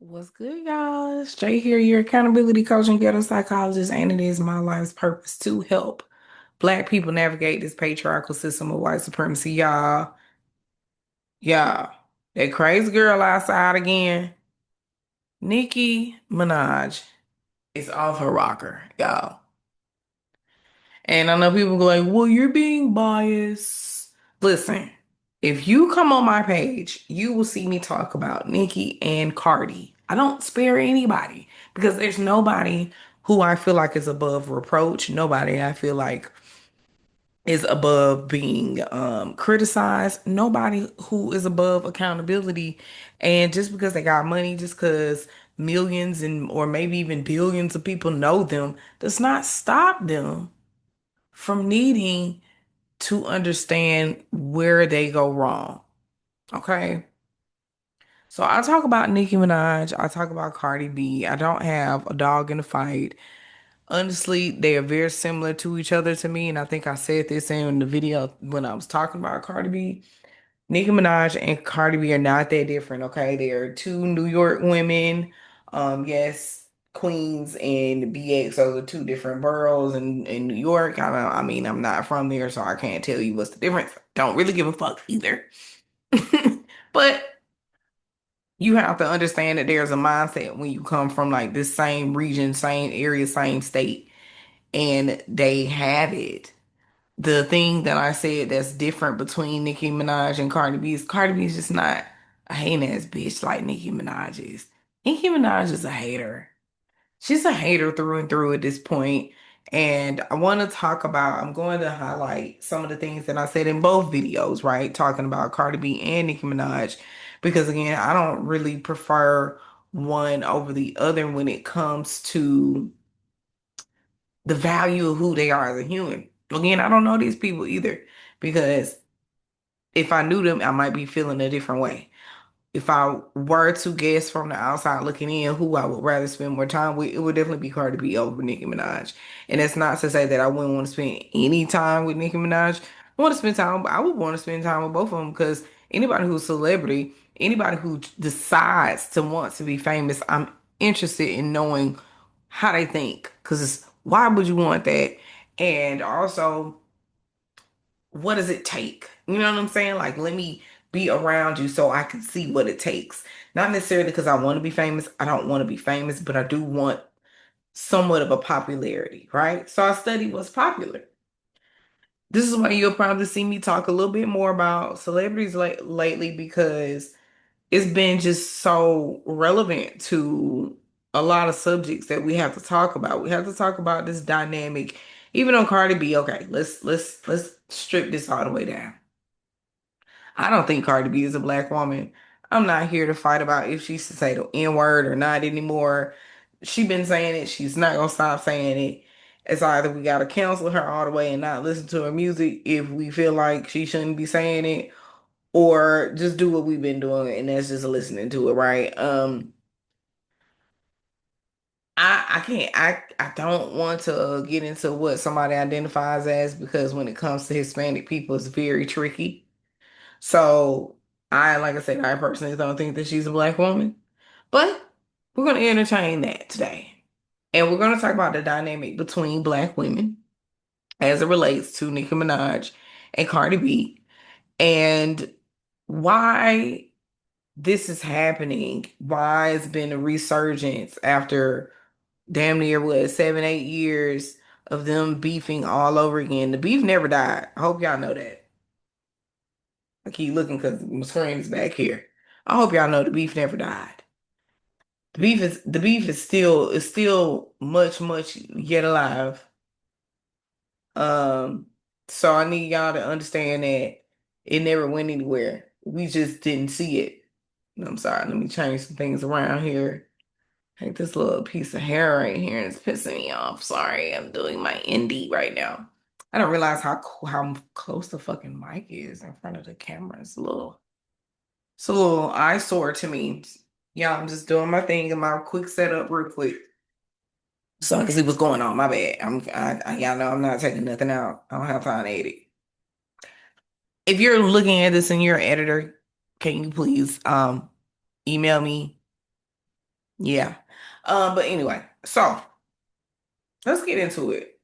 What's good, y'all? It's Jay here, your accountability coach and ghetto psychologist, and it is my life's purpose to help Black people navigate this patriarchal system of white supremacy, y'all. Y'all, that crazy girl outside again, Nicki Minaj, is off her rocker, y'all. And I know people go like, well, you're being biased. Listen, if you come on my page, you will see me talk about Nicki and Cardi. I don't spare anybody because there's nobody who I feel like is above reproach. Nobody I feel like is above being criticized. Nobody who is above accountability. And just because they got money, just because millions and or maybe even billions of people know them, does not stop them from needing to understand where they go wrong. Okay. So I talk about Nicki Minaj, I talk about Cardi B. I don't have a dog in the fight. Honestly, they are very similar to each other to me. And I think I said this in the video when I was talking about Cardi B. Nicki Minaj and Cardi B are not that different, okay? They are two New York women. Yes, Queens and BX are the two different boroughs in New York. I mean, I'm not from there, so I can't tell you what's the difference. Don't really give a fuck either. But you have to understand that there's a mindset when you come from like this same region, same area, same state, and they have it. The thing that I said that's different between Nicki Minaj and Cardi B is Cardi B is just not a hating ass bitch like Nicki Minaj is. Nicki Minaj is a hater. She's a hater through and through at this point. And I want to talk about, I'm going to highlight some of the things that I said in both videos, right? Talking about Cardi B and Nicki Minaj. Because again, I don't really prefer one over the other when it comes to the value of who they are as a human. Again, I don't know these people either because if I knew them, I might be feeling a different way. If I were to guess from the outside looking in who I would rather spend more time with, it would definitely be Cardi B over Nicki Minaj. And that's not to say that I wouldn't want to spend any time with Nicki Minaj. I want to spend time, I would want to spend time with both of them because anybody who's a celebrity, anybody who decides to want to be famous, I'm interested in knowing how they think. Because why would you want that? And also, what does it take? You know what I'm saying? Like, let me be around you so I can see what it takes. Not necessarily because I want to be famous. I don't want to be famous, but I do want somewhat of a popularity, right? So I studied what's popular. This is why you'll probably see me talk a little bit more about celebrities lately because it's been just so relevant to a lot of subjects that we have to talk about. We have to talk about this dynamic. Even on Cardi B, okay, let's strip this all the way down. I don't think Cardi B is a black woman. I'm not here to fight about if she should say the N word or not anymore. She been saying it. She's not gonna stop saying it. It's either we gotta cancel her all the way and not listen to her music if we feel like she shouldn't be saying it, or just do what we've been doing and that's just listening to it, right? I can't I don't want to get into what somebody identifies as because when it comes to Hispanic people, it's very tricky. So like I said, I personally don't think that she's a black woman, but we're going to entertain that today. And we're going to talk about the dynamic between black women as it relates to Nicki Minaj and Cardi B and why this is happening, why it's been a resurgence after damn near what, 7, 8 years of them beefing all over again. The beef never died. I hope y'all know that. I keep looking because my screen is back here. I hope y'all know the beef never died. The beef is still much yet alive. Um, so I need y'all to understand that it never went anywhere. We just didn't see it. I'm sorry. Let me change some things around here. Like this little piece of hair right here is pissing me off. Sorry, I'm doing my indie right now. I don't realize how close the fucking mic is in front of the camera. It's a little eyesore to me. Yeah, I'm just doing my thing and my quick setup real quick. So I can see what's going on. My bad. Y'all know I'm not taking nothing out. I don't have time to edit. If you're looking at this and you're an editor, can you please email me Yeah. But anyway, so let's get into it.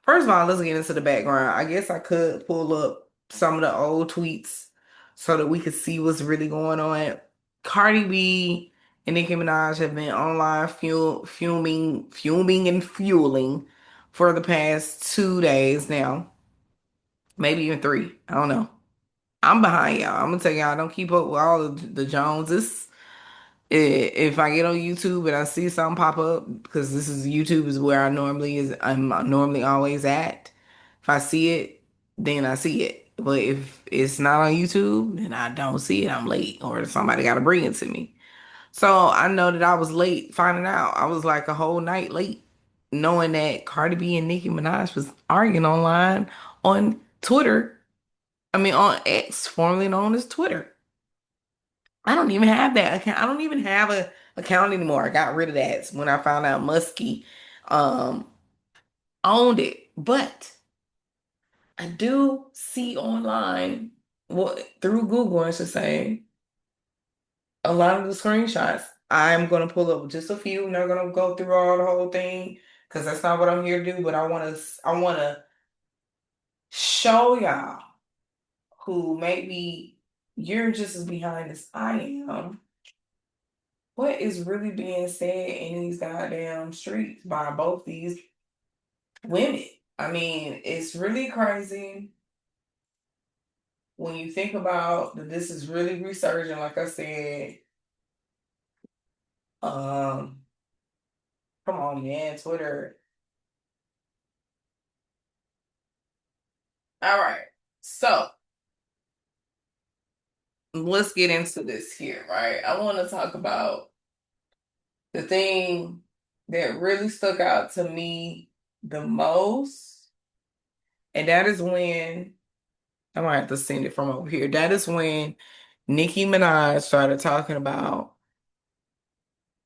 First of all, let's get into the background. I guess I could pull up some of the old tweets so that we could see what's really going on. Cardi B and Nicki Minaj have been online fuming and fueling for the past 2 days now, maybe even three. I don't know. I'm behind y'all. I'm gonna tell y'all, I don't keep up with all of the Joneses. If I get on YouTube and I see something pop up, because this is YouTube is where I'm normally always at. If I see it, then I see it. But if it's not on YouTube, then I don't see it. I'm late, or somebody got to bring it to me. So I know that I was late finding out. I was like a whole night late, knowing that Cardi B and Nicki Minaj was arguing online on Twitter. I mean, on X, formerly known as Twitter. I don't even have that account. I don't even have a account anymore. I got rid of that when I found out Muskie um owned it. But I do see online, well, through Google, I should say, a lot of the screenshots. I'm gonna pull up just a few. I'm not gonna go through all the whole thing because that's not what I'm here to do. But I wanna show y'all who maybe you're just as behind as I am what is really being said in these goddamn streets by both these women. I mean, it's really crazy when you think about that this is really resurging, like I said. Um, Come on, man, Twitter. All right. So let's get into this here, right? I want to talk about the thing that really stuck out to me the most, and that is when I might have to send it from over here. That is when Nicki Minaj started talking about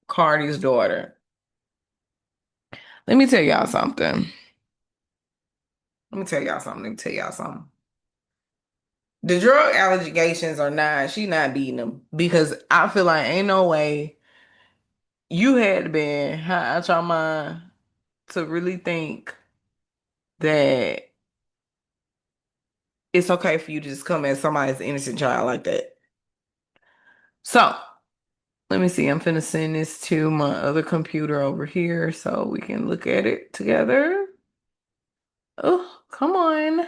Cardi's daughter. Let me tell y'all something. Let me tell y'all something. Let me tell y'all something. The drug allegations are not, she not beating them because I feel like ain't no way you had been high out your mind to really think that it's okay for you to just come at somebody's innocent child like that. So, let me see. I'm finna send this to my other computer over here so we can look at it together. Oh, come on.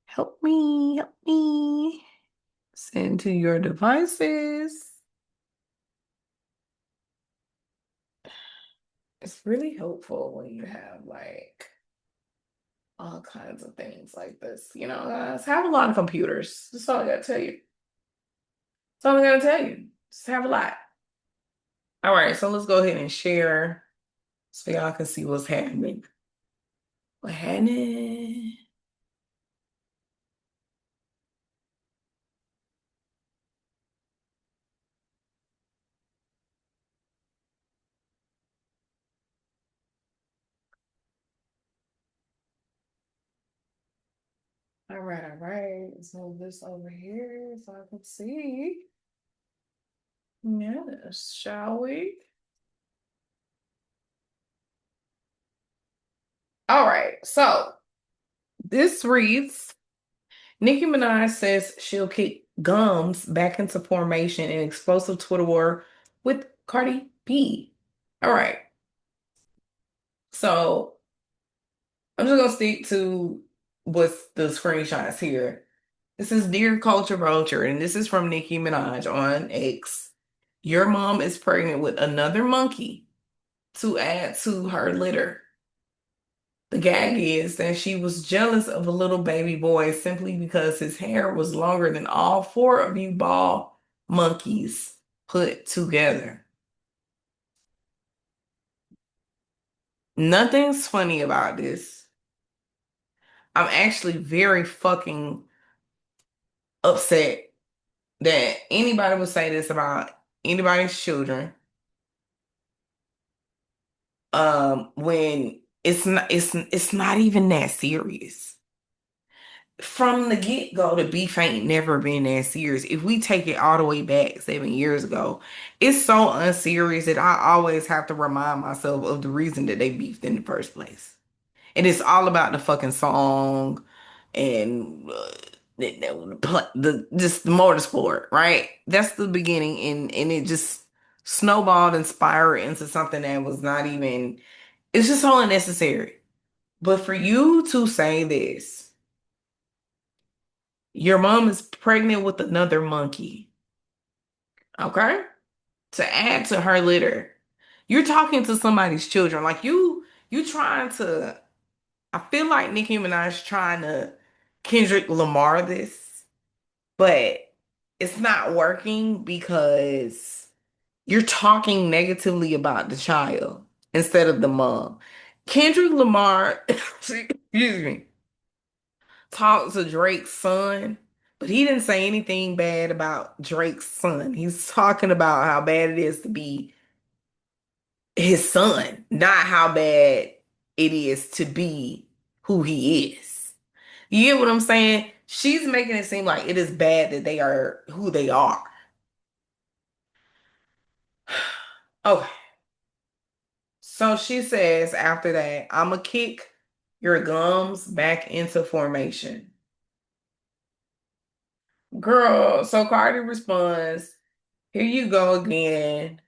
Help me, help me. Send to your devices. It's really helpful when you have like all kinds of things like this. You know, guys, have a lot of computers. That's all I gotta tell you. That's all I gotta tell you. Just have a lot. All right, so let's go ahead and share so y'all can see what's happening. What happening? All right, all right. Let's move this over here so I can see. Yes, shall we? All right, so this reads Nicki Minaj says she'll kick gums back into formation in explosive Twitter war with Cardi B. All right, so I'm just gonna stick to what's the screenshots here. This is Dear Culture Vulture, and this is from Nicki Minaj on X. Your mom is pregnant with another monkey to add to her litter. The gag is that she was jealous of a little baby boy simply because his hair was longer than all four of you ball monkeys put together. Nothing's funny about this. I'm actually very fucking upset that anybody would say this about anybody's children when it's not even that serious. from the get-go, the beef ain't never been that serious. If we take it all the way back 7 years ago, it's so unserious that I always have to remind myself of the reason that they beefed in the first place. And it's all about the fucking song and the just the motorsport, right? That's the beginning, and it just snowballed and spiraled into something that was not even. It's just so unnecessary. But for you to say this, your mom is pregnant with another monkey, okay? To add to her litter, you're talking to somebody's children. Like you trying to. I feel like Nicki Minaj trying to Kendrick Lamar this, but it's not working because you're talking negatively about the child instead of the mom. Kendrick Lamar, excuse me, talked to Drake's son, but he didn't say anything bad about Drake's son. He's talking about how bad it is to be his son, not how bad it is to be who he is. You get what I'm saying? She's making it seem like it is bad that they are who they are. Okay. So she says after that, I'ma kick your gums back into formation. Girl, so Cardi responds, here you go again.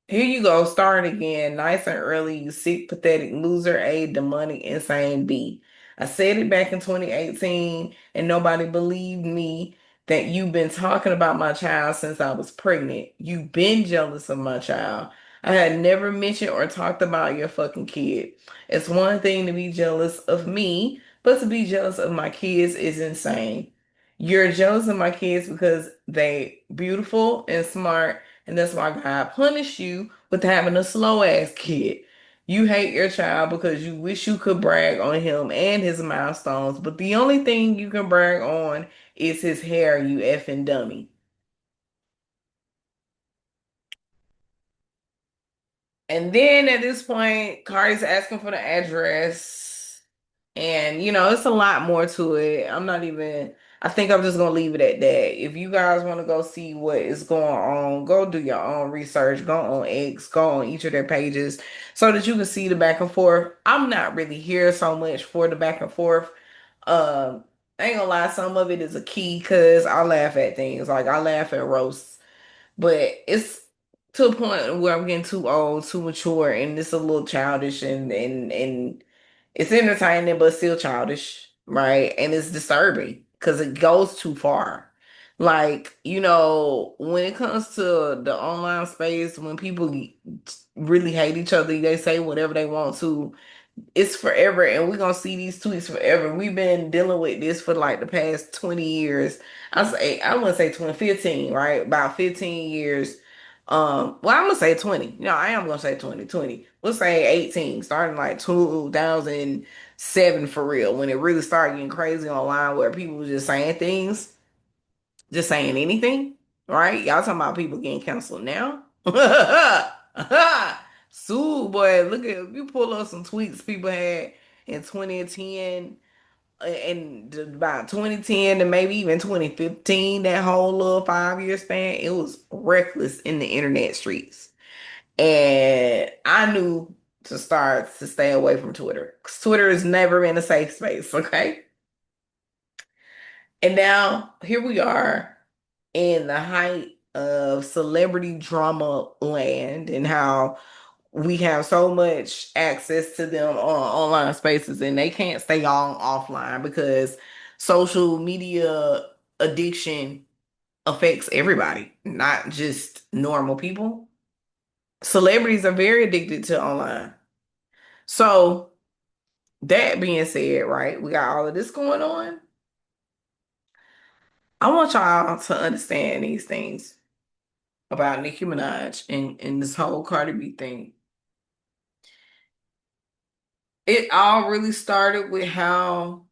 Here you go, starting again, nice and early, you sick, pathetic loser, A, demonic, insane B. I said it back in 2018, and nobody believed me that you've been talking about my child since I was pregnant. You've been jealous of my child. I had never mentioned or talked about your fucking kid. It's one thing to be jealous of me, but to be jealous of my kids is insane. You're jealous of my kids because they beautiful and smart, and that's why God punished you with having a slow ass kid. You hate your child because you wish you could brag on him and his milestones, but the only thing you can brag on is his hair, you effing dummy. And then at this point, Cardi's asking for the address. And, it's a lot more to it. I think I'm just going to leave it at that. If you guys want to go see what is going on, go do your own research. Go on X, go on each of their pages so that you can see the back and forth. I'm not really here so much for the back and forth. I ain't gonna lie, some of it is a key because I laugh at things. Like, I laugh at roasts. But it's to a point where I'm getting too old, too mature, and it's a little childish and it's entertaining but still childish, right? And it's disturbing because it goes too far. Like, when it comes to the online space, when people really hate each other, they say whatever they want to, it's forever, and we're gonna see these tweets forever. We've been dealing with this for like the past 20 years. I want to say 2015, right? About 15 years. Well, I'm gonna say 20. No, I am gonna say 2020. Let's say 18, starting like 2007 for real, when it really started getting crazy online where people were just saying things, just saying anything, right? Y'all talking about people getting canceled now? Sue, boy, look at you pull up some tweets people had in 2010 and about 2010 to maybe even 2015, that whole little 5 year span, it was reckless in the internet streets. And I knew to start to stay away from Twitter. 'Cause Twitter has never been a safe space, okay? And now here we are in the height of celebrity drama land and how we have so much access to them on online spaces and they can't stay on offline because social media addiction affects everybody, not just normal people. Celebrities are very addicted to online. So, that being said, right, we got all of this going on. I want y'all to understand these things about Nicki Minaj and this whole Cardi B thing. It all really started with how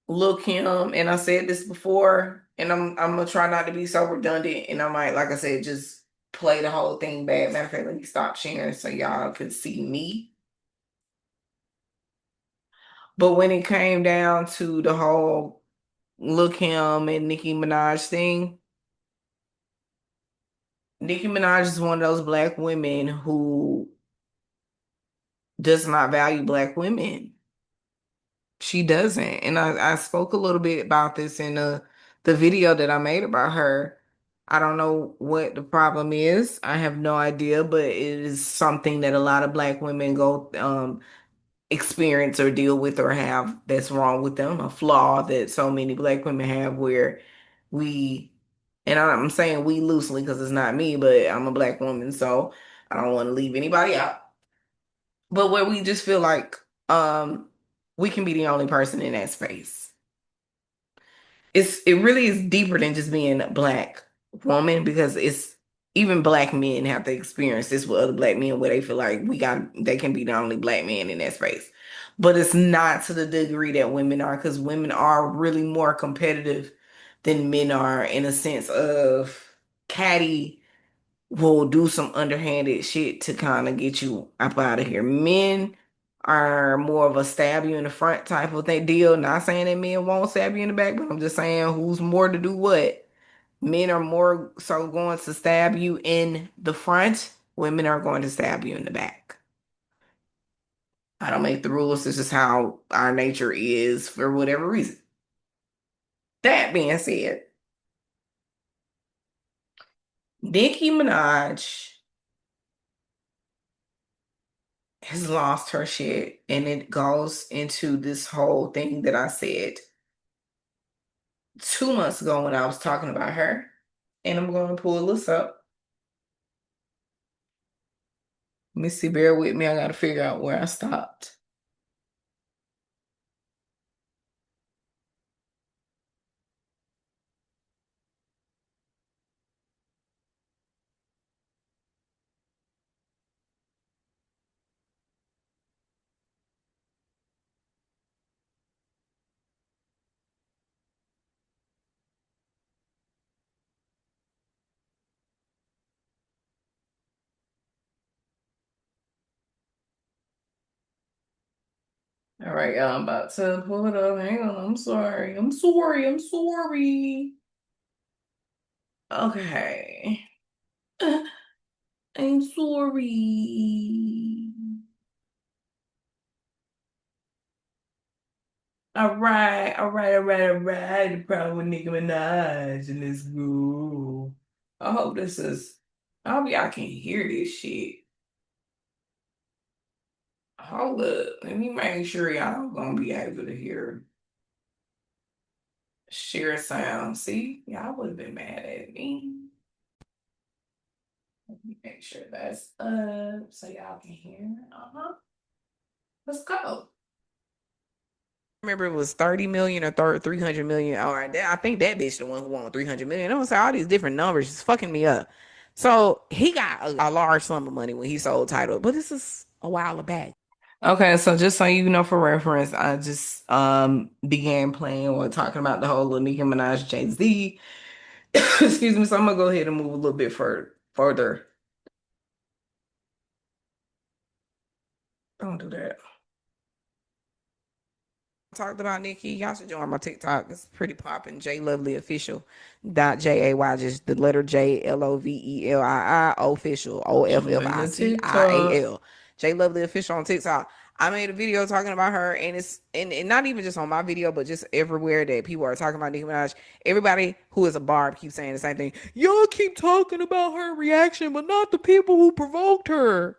Lil Kim, and I said this before, and I'm gonna try not to be so redundant, and I might, like I said, just play the whole thing back. Matter of fact, let me stop sharing so y'all can see me. But when it came down to the whole Look Him and Nicki Minaj thing, Nicki Minaj is one of those black women who does not value black women. She doesn't. And I spoke a little bit about this in the video that I made about her. I don't know what the problem is. I have no idea, but it is something that a lot of black women go experience or deal with or have that's wrong with them, a flaw that so many black women have where we, and I'm saying we loosely because it's not me, but I'm a black woman, so I don't want to leave anybody out. But where we just feel like we can be the only person in that space. It really is deeper than just being a black woman because it's even black men have to experience this with other black men where they feel like they can be the only black man in that space. But it's not to the degree that women are because women are really more competitive than men are in a sense of catty will do some underhanded shit to kind of get you up out of here. Men are more of a stab you in the front type of thing deal. Not saying that men won't stab you in the back, but I'm just saying who's more to do what. Men are more so going to stab you in the front. Women are going to stab you in the back. I don't make the rules. This is how our nature is for whatever reason. That being said, Nicki Minaj has lost her shit. And it goes into this whole thing that I said 2 months ago when I was talking about her. And I'm going to pull this up. Missy, bear with me. I got to figure out where I stopped. All right, y'all. I'm about to pull it up. Hang on. I'm sorry. I'm sorry. I'm sorry. Okay. I'm sorry. All right, all right, all right, all right. The problem with Nicki Minaj in this group. I hope this is. I hope y'all can hear this shit. Hold up. Let me make sure y'all gonna be able to hear share sound. See, y'all would have been mad at me. Let me make sure that's up so y'all can hear. Uh-huh. Let's go. Remember it was 30 million or 300 million. All right, I think that bitch the one who won 300 million. I'm gonna say all these different numbers is fucking me up. So he got a large sum of money when he sold title, but this is a while back. Okay, so just so you know for reference, I just began playing or talking about the whole Nicki Minaj Jay-Z. Excuse me, so I'm gonna go ahead and move a little bit further. Don't do that. Talked about Nicki. Y'all should join my TikTok. It's pretty popping. Jay Lovelii official. .JAY, just the letter JLOVELII official. OFFICIAL. Jay Lovelii official on TikTok. I made a video talking about her, and it's and not even just on my video, but just everywhere that people are talking about Nicki Minaj. Everybody who is a barb keeps saying the same thing. Y'all keep talking about her reaction, but not the people who provoked her.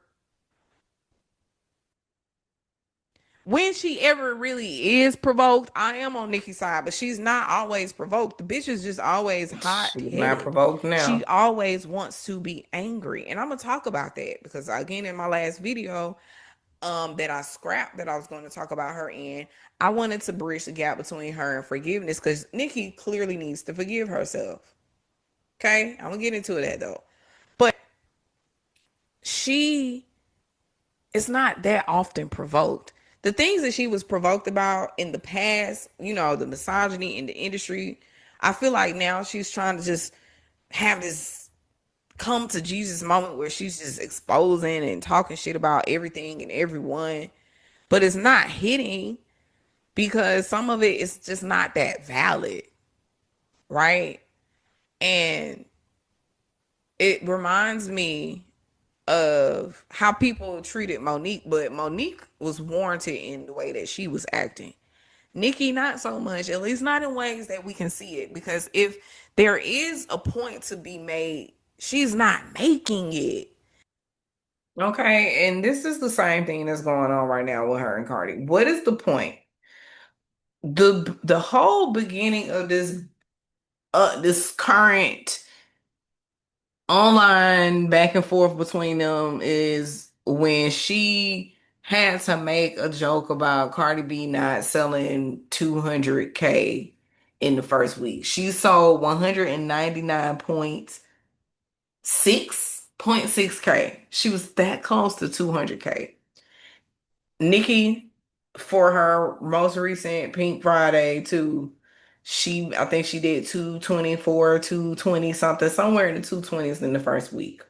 When she ever really is provoked, I am on Nicki's side, but she's not always provoked. The bitch is just always hot. She's not provoked now. She always wants to be angry. And I'm gonna talk about that because again in my last video, that I scrapped that I was going to talk about her in, I wanted to bridge the gap between her and forgiveness because Nicki clearly needs to forgive herself. Okay? I'm gonna get into that though. But she is not that often provoked. The things that she was provoked about in the past, the misogyny in the industry, I feel like now she's trying to just have this come to Jesus moment where she's just exposing and talking shit about everything and everyone, but it's not hitting. because some of it is just not that valid, right? And it reminds me of how people treated Monique, but Monique was warranted in the way that she was acting. Nicki, not so much, at least not in ways that we can see it. Because if there is a point to be made, she's not making it. Okay, and this is the same thing that's going on right now with her and Cardi. What is the point? The whole beginning of this current online back and forth between them is when she had to make a joke about Cardi B not selling 200K in the first week. She sold 199.6K. She was that close to 200K. Nicki, for her most recent Pink Friday too, I think she did 224, 220 something, somewhere in the 220s in the first week.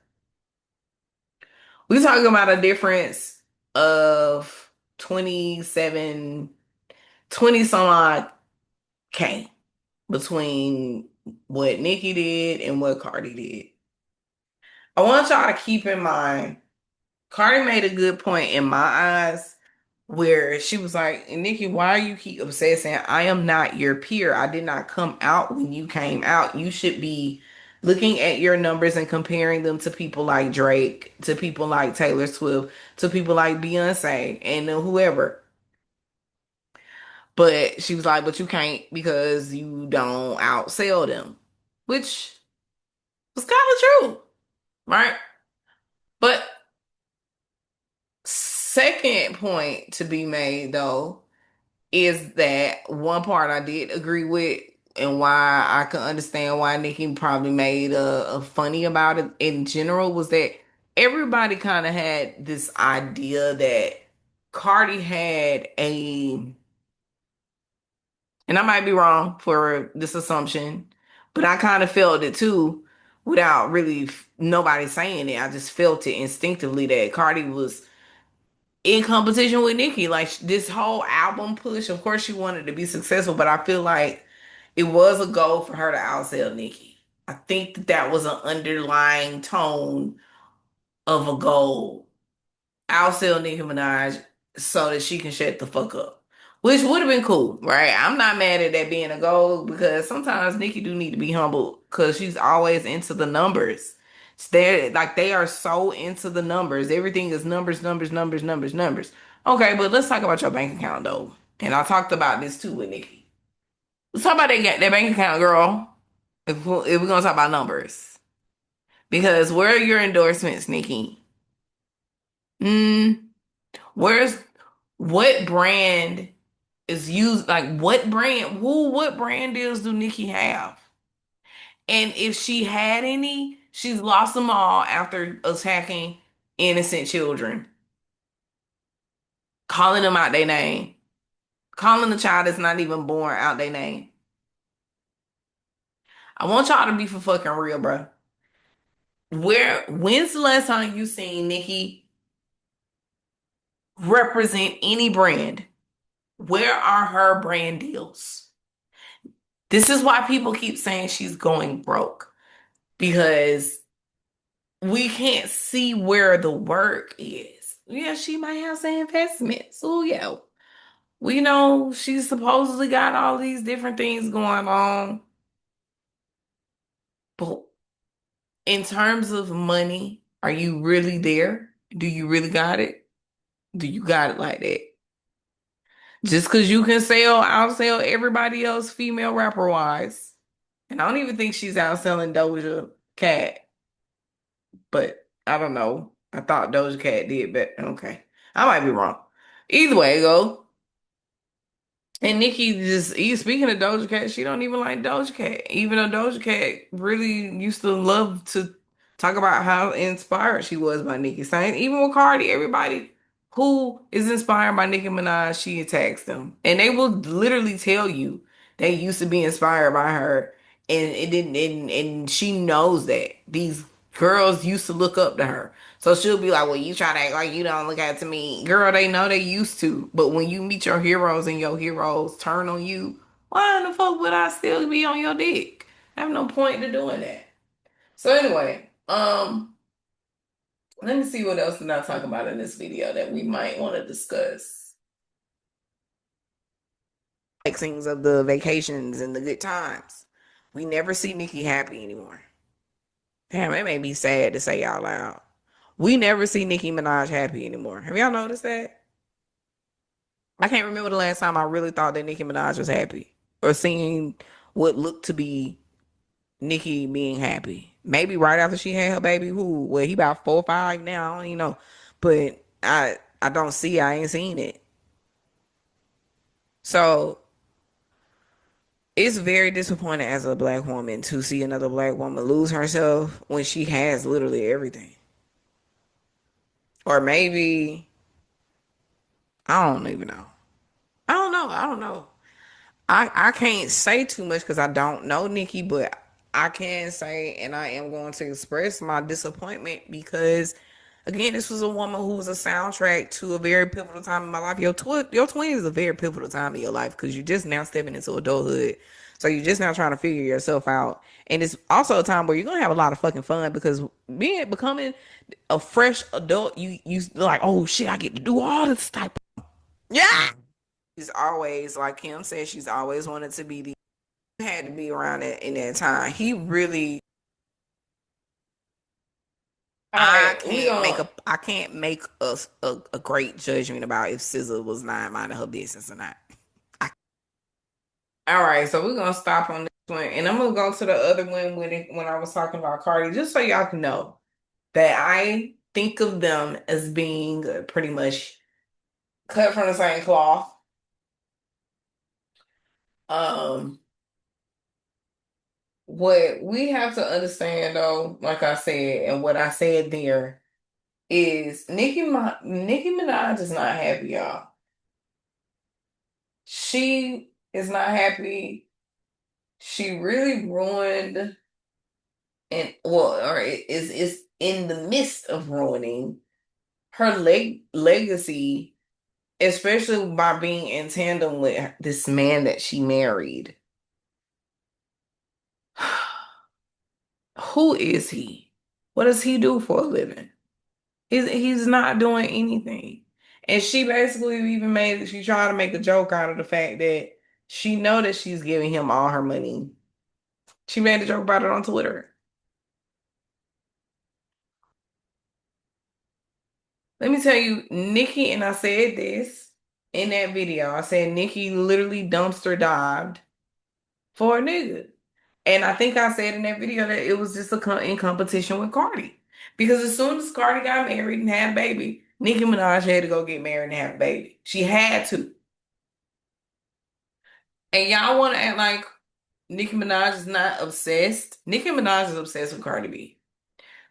We talking about a difference of 27, 20 some odd K between what Nicki did and what Cardi did. I want y'all to keep in mind, Cardi made a good point in my eyes where she was like, Nicki, why you keep obsessing? I am not your peer. I did not come out when you came out. You should be looking at your numbers and comparing them to people like Drake, to people like Taylor Swift, to people like Beyonce, and whoever. But she was like, but you can't because you don't outsell them, which was kind of true, right? But second point to be made though is that one part I did agree with, and why I can understand why Nicki probably made a funny about it in general, was that everybody kind of had this idea that Cardi had and I might be wrong for this assumption, but I kind of felt it too without really nobody saying it. I just felt it instinctively that Cardi was in competition with Nicki. Like this whole album push, of course she wanted to be successful, but I feel like it was a goal for her to outsell Nicki. I think that was an underlying tone of a goal. Outsell Nicki Minaj so that she can shut the fuck up. Which would have been cool, right? I'm not mad at that being a goal because sometimes Nicki do need to be humbled because she's always into the numbers. They are so into the numbers. Everything is numbers, numbers, numbers, numbers, numbers. Okay, but let's talk about your bank account though. And I talked about this too with Nicki. Let's talk about that bank account, girl. If we're gonna talk about numbers, because where are your endorsements, Nicki? Mm, where's what brand is used? Like what brand deals do Nicki have? And if she had any, she's lost them all after attacking innocent children, calling them out their name, calling the child that's not even born out their name. I want y'all to be for fucking real, bro. When's the last time you seen Nicki represent any brand? Where are her brand deals? This is why people keep saying she's going broke, because we can't see where the work is. Yeah, she might have some investments. Oh, yeah. We know she's supposedly got all these different things going on. But in terms of money, are you really there? Do you really got it? Do you got it like that? Just because you can outsell everybody else female rapper wise. And I don't even think she's outselling Doja Cat, but I don't know. I thought Doja Cat did, but okay. I might be wrong. Either way, go. And Nicki speaking of Doja Cat, she don't even like Doja Cat. Even though Doja Cat really used to love to talk about how inspired she was by Nicki. Saying even with Cardi, everybody who is inspired by Nicki Minaj, she attacks them. And they will literally tell you they used to be inspired by her. And it didn't and she knows that. These Girls used to look up to her. So she'll be like, well, you try to act like you don't look up to me. Girl, they know they used to. But when you meet your heroes and your heroes turn on you, why in the fuck would I still be on your dick? I have no point to doing that. So anyway, let me see what else did I talk about in this video that we might want to discuss. Flexings of the vacations and the good times. We never see Nicki happy anymore. Damn, it made me sad to say out loud. We never see Nicki Minaj happy anymore. Have y'all noticed that? I can't remember the last time I really thought that Nicki Minaj was happy or seeing what looked to be Nicki being happy. Maybe right after she had her baby, who, well, he about 4 or 5 now. I don't even know. But I don't see, I ain't seen it. So it's very disappointing as a black woman to see another black woman lose herself when she has literally everything. Or maybe, I don't even know. I don't know. I don't know. I can't say too much because I don't know Nicki, but I can say, and I am going to express my disappointment because, again, this was a woman who was a soundtrack to a very pivotal time in my life. Your 20s is a very pivotal time in your life because you're just now stepping into adulthood. So you're just now trying to figure yourself out. And it's also a time where you're gonna have a lot of fucking fun because becoming a fresh adult, you like, oh shit, I get to do all this type of, yeah. She's always, like Kim said, she's always wanted to be the, had to be around it in that time. He really, All right, we gonna. I can't make a great judgment about if SZA was not minding her business or not. I, all right, so we're gonna stop on this one, and I'm gonna go to the other one when I was talking about Cardi, just so y'all can know that I think of them as being pretty much cut from the same cloth. Um, what we have to understand, though, like I said, and what I said there is Nicki Minaj is not happy, y'all. She is not happy. She really ruined and well, or is in the midst of ruining her legacy, especially by being in tandem with this man that she married. Who is he? What does he do for a living? He's not doing anything. And she basically even she tried to make a joke out of the fact that she know that she's giving him all her money. She made a joke about it on Twitter. Let me tell you, Nicki, and I said this in that video. I said Nicki literally dumpster dived for a nigga. And I think I said in that video that it was just in competition with Cardi. Because as soon as Cardi got married and had a baby, Nicki Minaj had to go get married and have a baby. She had to. And y'all want to act like Nicki Minaj is not obsessed. Nicki Minaj is obsessed with Cardi B.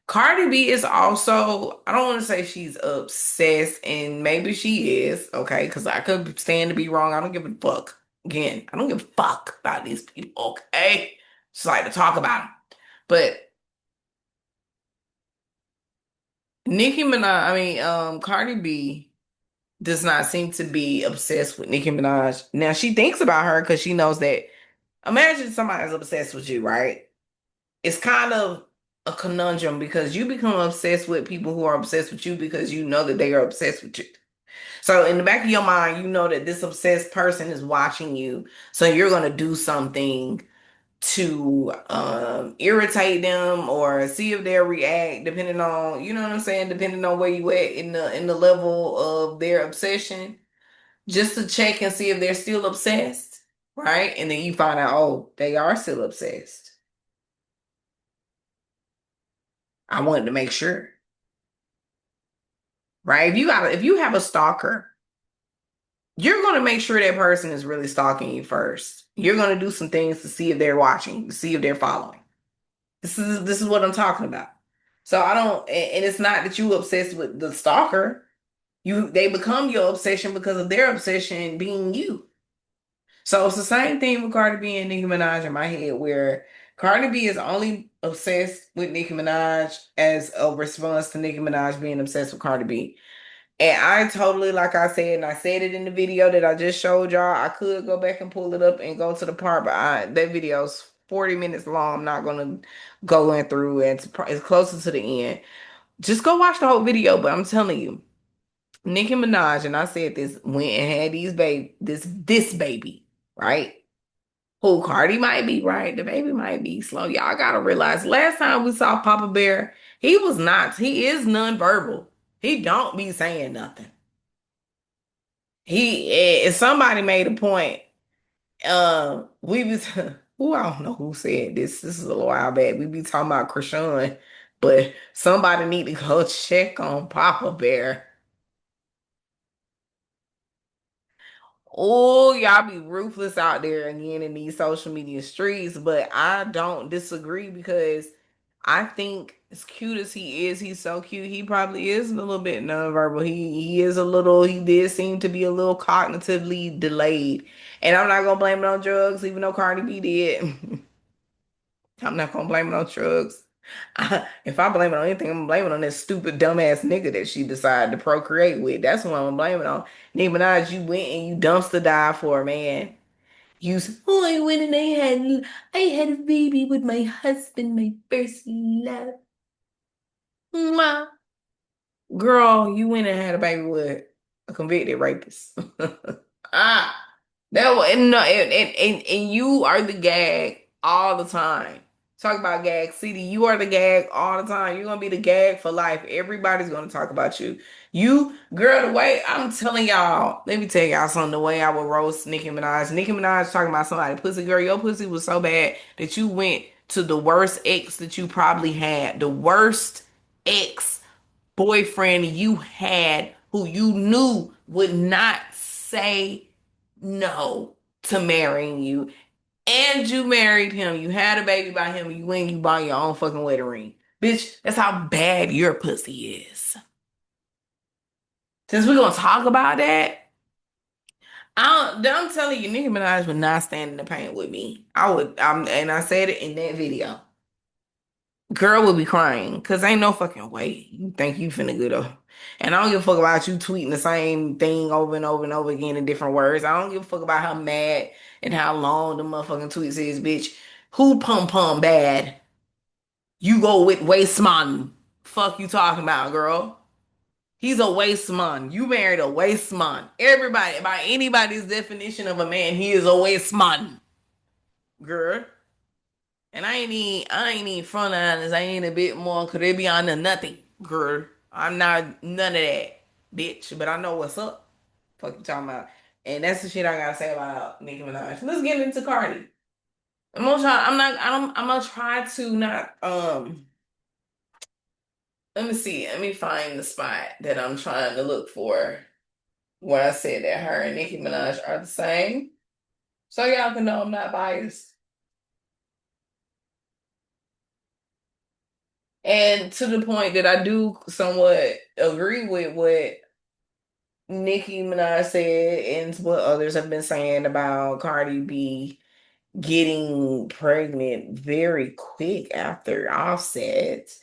Cardi B is also, I don't want to say she's obsessed, and maybe she is, okay, because I could stand to be wrong. I don't give a fuck. Again, I don't give a fuck about these people, okay? Just like to talk about them. But Cardi B does not seem to be obsessed with Nicki Minaj. Now, she thinks about her because she knows that, imagine somebody's obsessed with you, right? It's kind of a conundrum because you become obsessed with people who are obsessed with you because you know that they are obsessed with you. So in the back of your mind, you know that this obsessed person is watching you. So you're going to do something to irritate them or see if they'll react depending on, you know what I'm saying, depending on where you at in the level of their obsession, just to check and see if they're still obsessed, right? And then you find out, oh, they are still obsessed. I wanted to make sure, right? If you have a stalker, you're going to make sure that person is really stalking you first. You're going to do some things to see if they're watching, to see if they're following. This is what I'm talking about. So I don't, and it's not that you obsessed with the stalker. They become your obsession because of their obsession being you. So it's the same thing with Cardi B and Nicki Minaj in my head, where Cardi B is only obsessed with Nicki Minaj as a response to Nicki Minaj being obsessed with Cardi B. And I totally, like I said, and I said it in the video that I just showed y'all. I could go back and pull it up and go to the part, but that video's 40 minutes long. I'm not gonna go in through it. It's closer to the end. Just go watch the whole video. But I'm telling you, Nicki Minaj, and I said this, went and had this baby, right? Who Cardi might be right. The baby might be slow. Y'all gotta realize last time we saw Papa Bear, he is nonverbal. He don't be saying nothing. Somebody made a point. We was who I don't know who said this. This is a little while back. We be talking about Krishan, but somebody need to go check on Papa Bear. Oh, y'all be ruthless out there again in these social media streets, but I don't disagree because I think as cute as he is, he's so cute. He probably is a little bit nonverbal. He did seem to be a little cognitively delayed. And I'm not gonna blame it on drugs, even though Cardi B did. I'm not gonna blame it on drugs. If I blame it on anything, I'm gonna blame it on that stupid dumbass nigga that she decided to procreate with. That's what I'm gonna blame it on. Nicki Minaj, you went and you dumpster dive for a man. I went and I had a baby with my husband, my first love. Mwah. Girl, you went and had a baby with a convicted rapist. Ah, that was no, and you are the gag all the time. Talk about gag city. You are the gag all the time. You're gonna be the gag for life. Everybody's gonna talk about you. You, girl, the way I'm telling y'all, let me tell y'all something. The way I would roast Nicki Minaj. Nicki Minaj talking about somebody pussy. Girl, your pussy was so bad that you went to the worst ex that you probably had. The worst ex boyfriend you had who you knew would not say no to marrying you. And you married him. You had a baby by him. You went and you bought your own fucking wedding ring. Bitch, that's how bad your pussy is. Since we're gonna talk about that, I'm telling you, Nicki Minaj would not stand in the paint with me. And I said it in that video. Girl would be crying because ain't no fucking way you think you finna get up. And I don't give a fuck about you tweeting the same thing over and over and over again in different words. I don't give a fuck about how mad and how long the motherfucking tweets is, bitch. Who pum bad? You go with waste man. Fuck you talking about, girl. He's a waste man. You married a waste man. Everybody, by anybody's definition of a man, he is a waste man, girl. And I ain't even front honest. I ain't a bit more cause they be on the nothing, girl. I'm not none of that, bitch. But I know what's up. Fuck you talking about. And that's the shit I gotta say about Nicki Minaj. Let's get into Cardi. I'm gonna try. I'm gonna try to not. Let me see. Let me find the spot that I'm trying to look for. Where I said that her and Nicki Minaj are the same, so y'all can know I'm not biased. And to the point that I do somewhat agree with what Nicki Minaj said and what others have been saying about Cardi B getting pregnant very quick after Offset.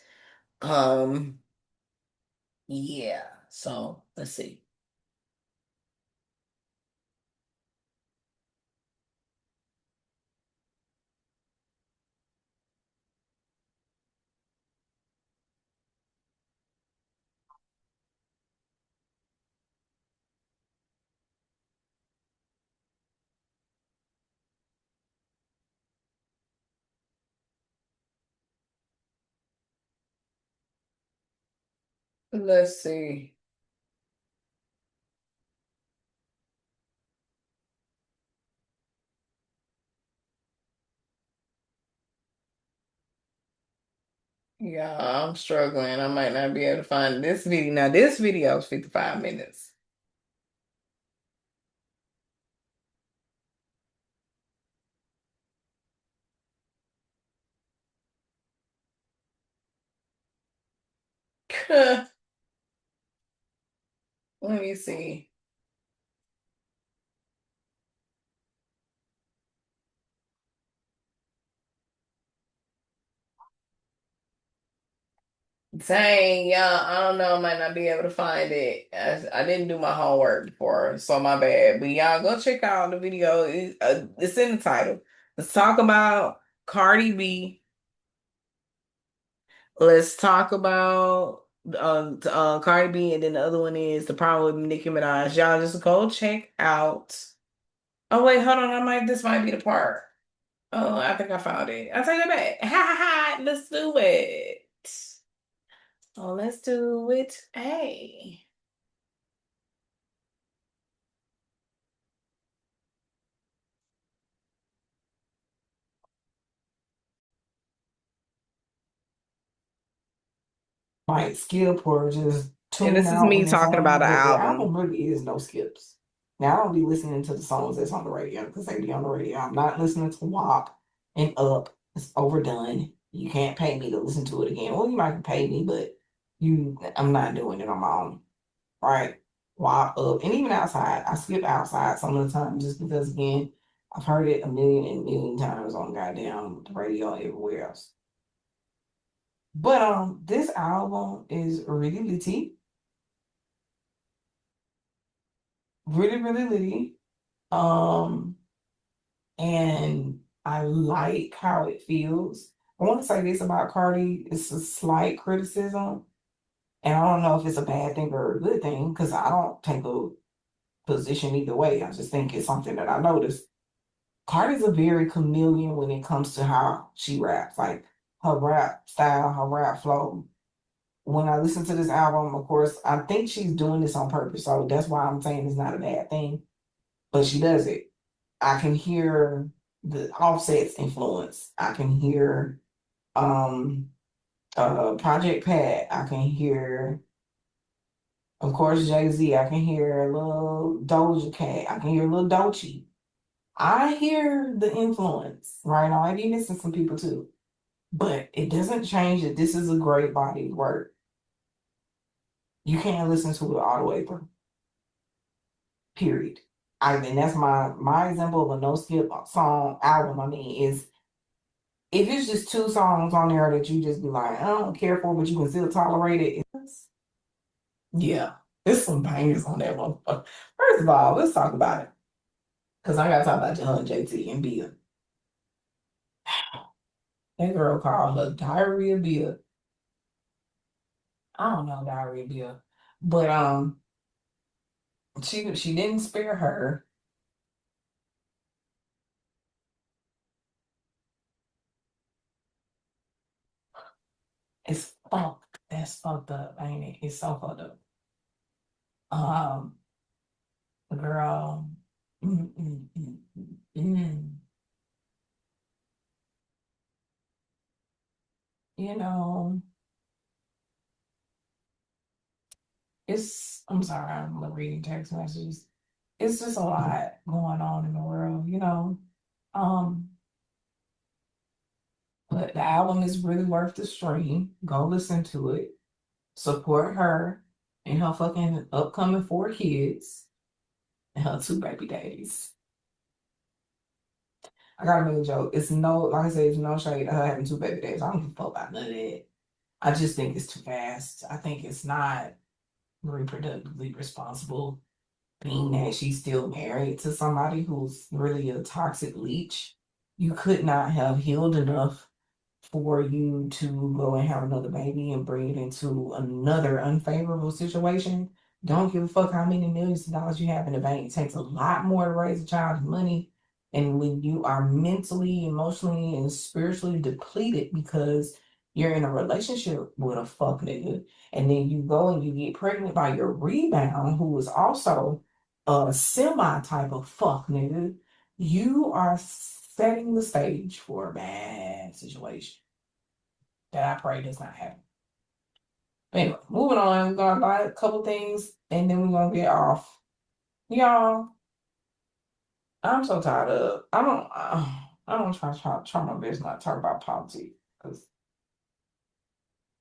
Um, yeah. So let's see. Let's see. Yeah, I'm struggling. I might not be able to find this video. Now, this video is 55 minutes. Let me see. Dang, yeah, I don't know. I might not be able to find it. I didn't do my homework before, so my bad. But y'all go check out the video. It's in the title. Let's talk about Cardi B. Let's talk about Cardi B, and then the other one is the problem with Nicki Minaj. Y'all just go check out. Oh wait, hold on. This might be the part. Oh, I think I found it. I'll take it back. Ha ha ha. Let's do it. Oh, let's do it. Hey. Like skip or just And tune this is out me when it's talking about on, the but the album album really is no skips. Now I don't be listening to the songs that's on the radio because they be on the radio. I'm not listening to WAP and Up. It's overdone. You can't pay me to listen to it again. Well, you might pay me, but I'm not doing it on my own. Right? WAP, Up, and even outside. I skip outside some of the time just because again, I've heard it a million and million times on goddamn the radio everywhere else. But this album is really litty, really, really litty. Um, and I like how it feels. I want to say this about Cardi, it's a slight criticism, and I don't know if it's a bad thing or a good thing, because I don't take a position either way. I just think it's something that I noticed. Cardi's a very chameleon when it comes to how she raps, like her rap style, her rap flow. When I listen to this album, of course, I think she's doing this on purpose. So that's why I'm saying it's not a bad thing. But she does it. I can hear the Offset's influence. I can hear um Project Pat. I can hear, of course, Jay-Z. I can hear a little Doja Cat. I can hear a little Doechii. I hear the influence, right? I might be missing some people too. But it doesn't change that this is a great body of work. You can't listen to it all the way through. Period. And that's my example of a no skip song album. I mean, is if it's just two songs on there that you just be like, I don't care for, but you can still tolerate it. Yeah, there's some bangers on that one. First of all, let's talk about it. Because I gotta talk about John, JT, and Bia. That girl called her Diarrhea Bia. I don't know Diarrhea Bia. But she didn't spare her. It's fucked. That's fucked up, ain't it? It's so fucked up. Um, girl. Mm, mm, mm, mm, mm. You know, I'm sorry, I'm reading text messages. It's just a lot going on in the world, you know. Um, but the album is really worth the stream. Go listen to it. Support her and her fucking upcoming 4 kids and her 2 baby daddies. I gotta make a joke. It's no, like I said, it's no shade to her having 2 baby daddies. I don't give a fuck about none of that. I just think it's too fast. I think it's not reproductively responsible, being that she's still married to somebody who's really a toxic leech. You could not have healed enough for you to go and have another baby and bring it into another unfavorable situation. Don't give a fuck how many millions of dollars you have in the bank. It takes a lot more to raise a child than money. And when you are mentally, emotionally, and spiritually depleted because you're in a relationship with a fuck nigga, and then you go and you get pregnant by your rebound, who is also a semi type of fuck nigga, you are setting the stage for a bad situation that I pray does not happen. Anyway, moving on. We're gonna buy a couple things and then we're gonna get off. Y'all, I'm so tired of. I don't try my best not to talk about politics.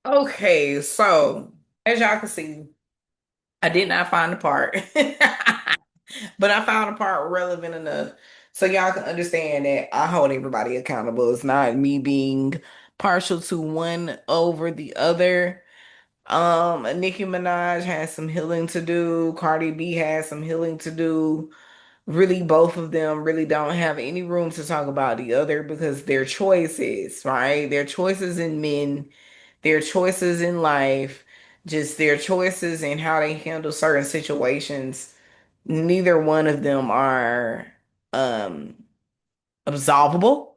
Okay, so as y'all can see, I did not find the part, but I found a part relevant enough so y'all can understand that I hold everybody accountable. It's not me being partial to one over the other. Nicki Minaj has some healing to do. Cardi B has some healing to do. Really, both of them really don't have any room to talk about the other because their choices, right? Their choices in men, their choices in life, just their choices in how they handle certain situations. Neither one of them are um absolvable.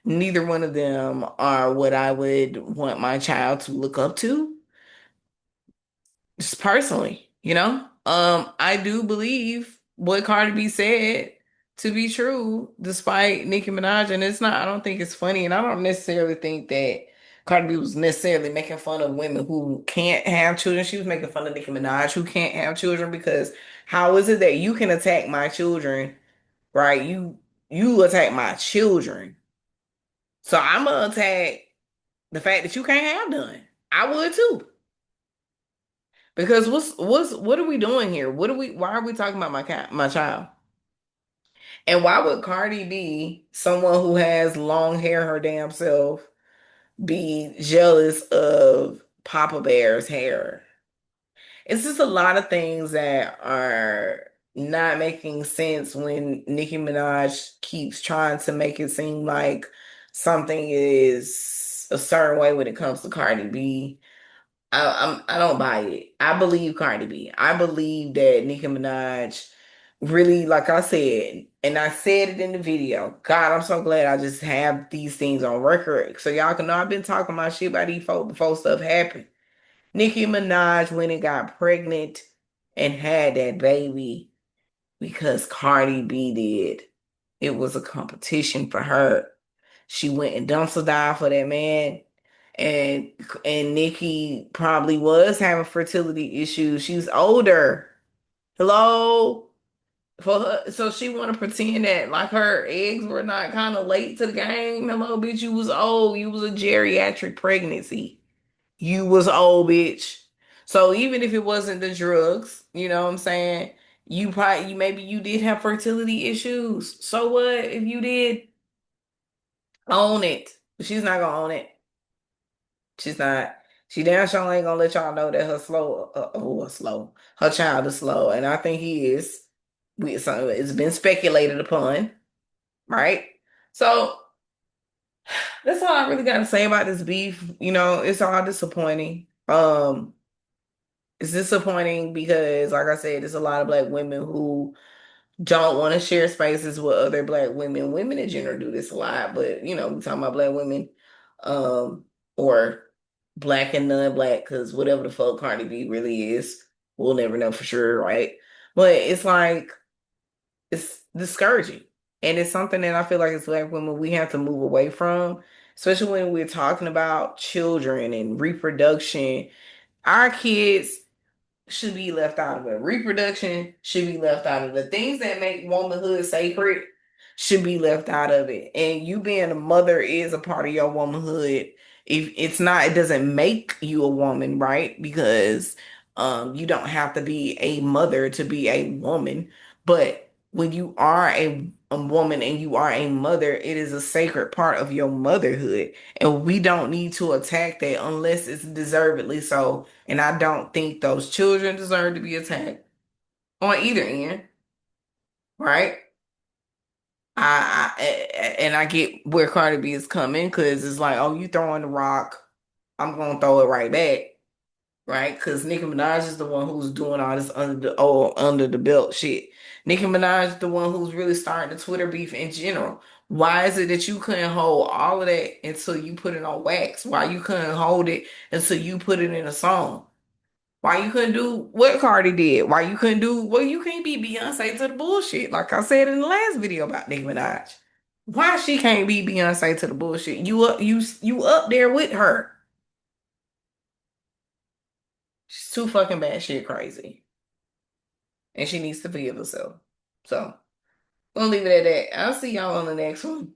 Neither one of them are what I would want my child to look up to, just personally, you know? I do believe what Cardi B said to be true, despite Nicki Minaj, and it's not, I don't think it's funny, and I don't necessarily think that Cardi B was necessarily making fun of women who can't have children. She was making fun of Nicki Minaj who can't have children because how is it that you can attack my children, right? You attack my children. So I'm gonna attack the fact that you can't have none. I would too. Because what are we doing here? Why are we talking about my child? And why would Cardi B, someone who has long hair her damn self, be jealous of Papa Bear's hair? It's just a lot of things that are not making sense when Nicki Minaj keeps trying to make it seem like something is a certain way when it comes to Cardi B. I don't buy it. I believe Cardi B. I believe that Nicki Minaj really, like I said, and I said it in the video. God, I'm so glad I just have these things on record. So y'all can know I've been talking my shit about these folks before stuff happened. Nicki Minaj went and got pregnant and had that baby because Cardi B did. It was a competition for her. She went and dumpster dived for that man. And and Nikki probably was having fertility issues. She's older. Hello? For her, so she want to pretend that like her eggs were not kind of late to the game. Hello, bitch, you was old. You was a geriatric pregnancy. You was old, bitch. So even if it wasn't the drugs, you know what I'm saying? You maybe you did have fertility issues. So what if you did? Own it. She's not gonna own it. She's not. She damn sure ain't gonna let y'all know that slow. Her child is slow, and I think he is. So it's been speculated upon, right? So that's all I really got to say about this beef. You know, it's all disappointing. It's disappointing because, like I said, there's a lot of black women who don't want to share spaces with other black women. Women in general do this a lot, but you know, we talking about black women, or black and non-black, because whatever the fuck Cardi B really is, we'll never know for sure, right? But it's like it's discouraging, and it's something that I feel like as black women we have to move away from, especially when we're talking about children and reproduction. Our kids should be left out of it. Reproduction should be left out of it. The things that make womanhood sacred should be left out of it. And you being a mother is a part of your womanhood. If it's not, it doesn't make you a woman, right? Because you don't have to be a mother to be a woman. But when you are a woman and you are a mother, it is a sacred part of your motherhood. And we don't need to attack that unless it's deservedly so. And I don't think those children deserve to be attacked on either end, right? And I get where Cardi B is coming because it's like, oh, you throwing the rock, I'm gonna throw it right back, right? Because Nicki Minaj is the one who's doing all this under the belt shit. Nicki Minaj is the one who's really starting the Twitter beef in general. Why is it that you couldn't hold all of that until you put it on wax? Why you couldn't hold it until you put it in a song? Why you couldn't do what Cardi did? Why you couldn't do, well, you can't be Beyonce to the bullshit, like I said in the last video about Nicki Minaj. Why she can't be Beyonce to the bullshit? You up there with her. She's too fucking bad shit crazy. And she needs to forgive herself. So, we'll leave it at that. I'll see y'all on the next one.